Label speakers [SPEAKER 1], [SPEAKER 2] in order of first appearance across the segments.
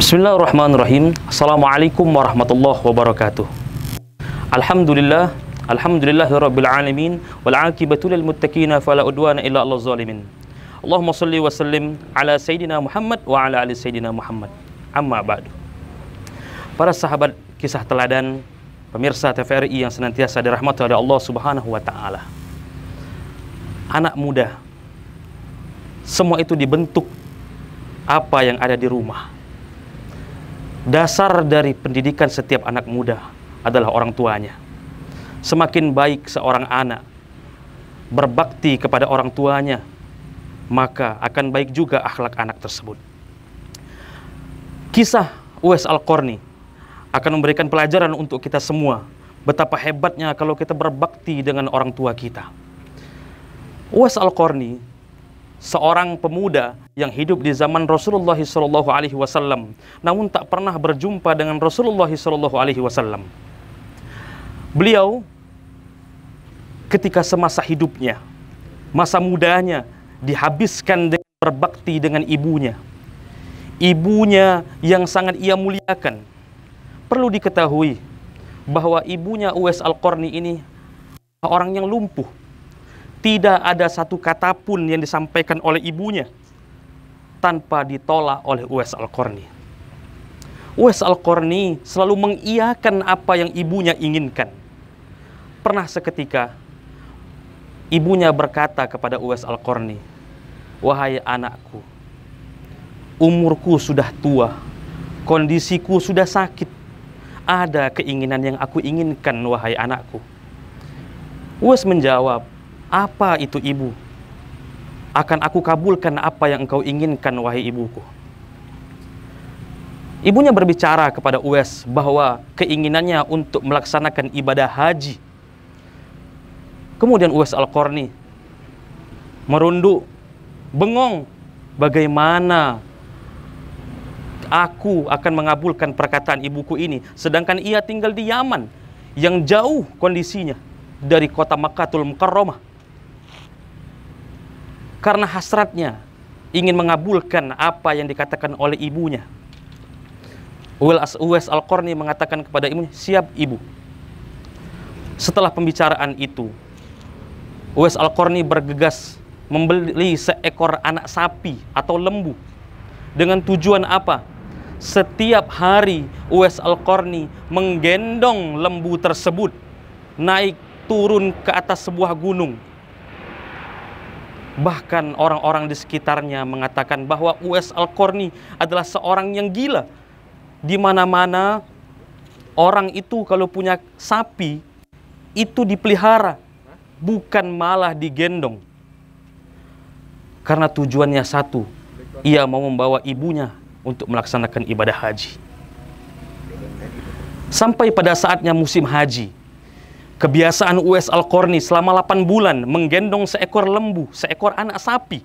[SPEAKER 1] Bismillahirrahmanirrahim. Assalamualaikum warahmatullahi wabarakatuh. Alhamdulillah, alhamdulillahirabbil alamin wal aqibatu lil muttaqin fala udwana illa 'alal zalimin. Allahumma shalli wa sallim ala sayidina Muhammad wa ala ali sayidina Muhammad. Amma ba'du. Para sahabat kisah teladan, pemirsa TVRI yang senantiasa dirahmati oleh Allah Subhanahu wa taala. Anak muda, semua itu dibentuk apa yang ada di rumah. Dasar dari pendidikan setiap anak muda adalah orang tuanya. Semakin baik seorang anak berbakti kepada orang tuanya, maka akan baik juga akhlak anak tersebut. Kisah Uwais Al-Qarni akan memberikan pelajaran untuk kita semua, betapa hebatnya kalau kita berbakti dengan orang tua kita. Uwais Al-Qarni seorang pemuda yang hidup di zaman Rasulullah SAW, namun tak pernah berjumpa dengan Rasulullah SAW. Beliau ketika semasa hidupnya, masa mudanya dihabiskan dengan berbakti dengan ibunya. Ibunya yang sangat ia muliakan. Perlu diketahui bahwa ibunya Uwais Al-Qarni ini orang yang lumpuh. Tidak ada satu kata pun yang disampaikan oleh ibunya tanpa ditolak oleh Uwais Al-Qarni. Uwais Al-Qarni selalu mengiyakan apa yang ibunya inginkan. Pernah seketika ibunya berkata kepada Uwais Al-Qarni, "Wahai anakku, umurku sudah tua, kondisiku sudah sakit. Ada keinginan yang aku inginkan, wahai anakku." Uwais menjawab, "Apa itu ibu? Akan aku kabulkan apa yang engkau inginkan, wahai ibuku." Ibunya berbicara kepada Uwais bahwa keinginannya untuk melaksanakan ibadah haji. Kemudian Uwais Al-Qarni merunduk, bengong, bagaimana aku akan mengabulkan perkataan ibuku ini, sedangkan ia tinggal di Yaman yang jauh kondisinya dari kota Makkatul Mukarramah. Karena hasratnya ingin mengabulkan apa yang dikatakan oleh ibunya, Uwais Al-Qarni mengatakan kepada ibunya, "Siap ibu." Setelah pembicaraan itu, Uwais Al-Qarni bergegas membeli seekor anak sapi atau lembu. Dengan tujuan apa? Setiap hari Uwais Al-Qarni menggendong lembu tersebut naik turun ke atas sebuah gunung. Bahkan orang-orang di sekitarnya mengatakan bahwa Uwais Al-Qarni adalah seorang yang gila. Di mana-mana orang itu kalau punya sapi itu dipelihara, bukan malah digendong. Karena tujuannya satu, ia mau membawa ibunya untuk melaksanakan ibadah haji. Sampai pada saatnya musim haji, kebiasaan Uwais Al-Qarni selama 8 bulan menggendong seekor lembu, seekor anak sapi,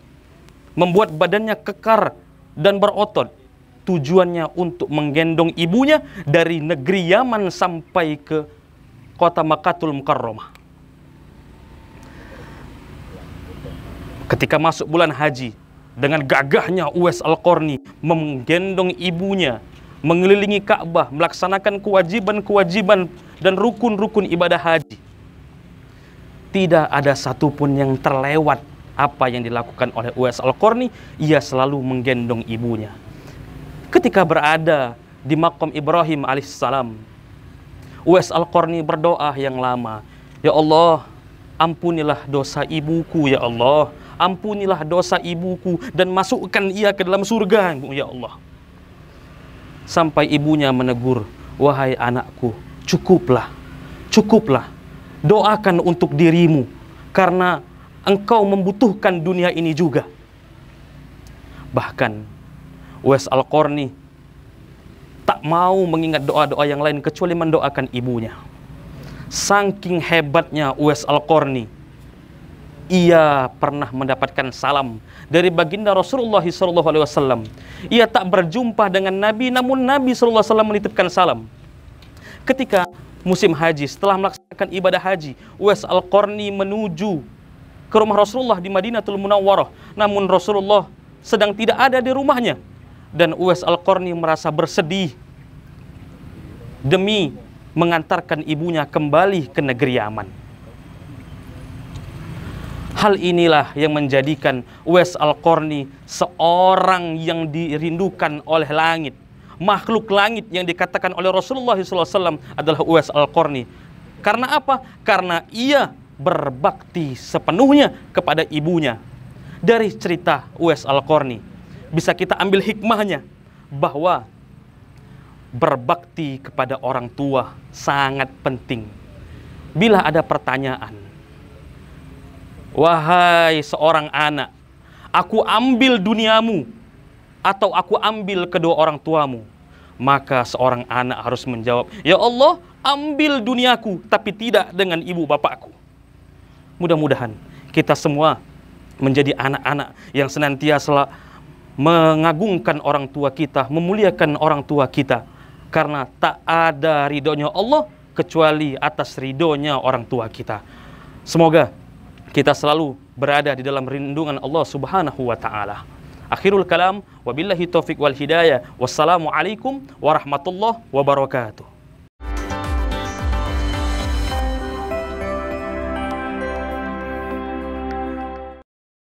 [SPEAKER 1] membuat badannya kekar dan berotot. Tujuannya untuk menggendong ibunya dari negeri Yaman sampai ke kota Makkatul Mukarramah. Ketika masuk bulan haji, dengan gagahnya Uwais Al-Qarni menggendong ibunya, mengelilingi Ka'bah, melaksanakan kewajiban-kewajiban dan rukun-rukun ibadah haji. Tidak ada satupun yang terlewat apa yang dilakukan oleh Uwais Al-Qarni. Ia selalu menggendong ibunya. Ketika berada di Maqam Ibrahim alaihissalam, Uwais Al-Qarni berdoa yang lama, "Ya Allah, ampunilah dosa ibuku, ya Allah. Ampunilah dosa ibuku dan masukkan ia ke dalam surga, ya Allah." Sampai ibunya menegur, "Wahai anakku, cukuplah, cukuplah. Doakan untuk dirimu, karena engkau membutuhkan dunia ini juga." Bahkan Uwais Al-Qarni tak mau mengingat doa-doa yang lain kecuali mendoakan ibunya. Saking hebatnya Uwais Al-Qarni, ia pernah mendapatkan salam dari baginda Rasulullah SAW. Ia tak berjumpa dengan Nabi, namun Nabi SAW menitipkan salam. Ketika musim haji, setelah melaksanakan ibadah haji, Uwais Al-Qarni menuju ke rumah Rasulullah di Madinatul Munawwarah. Namun Rasulullah sedang tidak ada di rumahnya. dan Uwais Al-Qarni merasa bersedih demi mengantarkan ibunya kembali ke negeri Yaman. Hal inilah yang menjadikan Uwais Al-Qarni seorang yang dirindukan oleh langit. Makhluk langit yang dikatakan oleh Rasulullah SAW adalah Uwais Al-Qarni. Karena apa? Karena ia berbakti sepenuhnya kepada ibunya. Dari cerita Uwais Al-Qarni bisa kita ambil hikmahnya bahwa berbakti kepada orang tua sangat penting. Bila ada pertanyaan, wahai seorang anak, aku ambil duniamu atau aku ambil kedua orang tuamu, maka seorang anak harus menjawab, ya Allah, ambil duniaku tapi tidak dengan ibu bapakku. Mudah-mudahan kita semua menjadi anak-anak yang senantiasa mengagungkan orang tua kita, memuliakan orang tua kita, karena tak ada ridhonya Allah kecuali atas ridhonya orang tua kita. Semoga kita selalu berada di dalam lindungan Allah Subhanahu wa taala. Akhirul kalam, wabillahi taufik wal hidayah. Wassalamualaikum warahmatullahi wabarakatuh.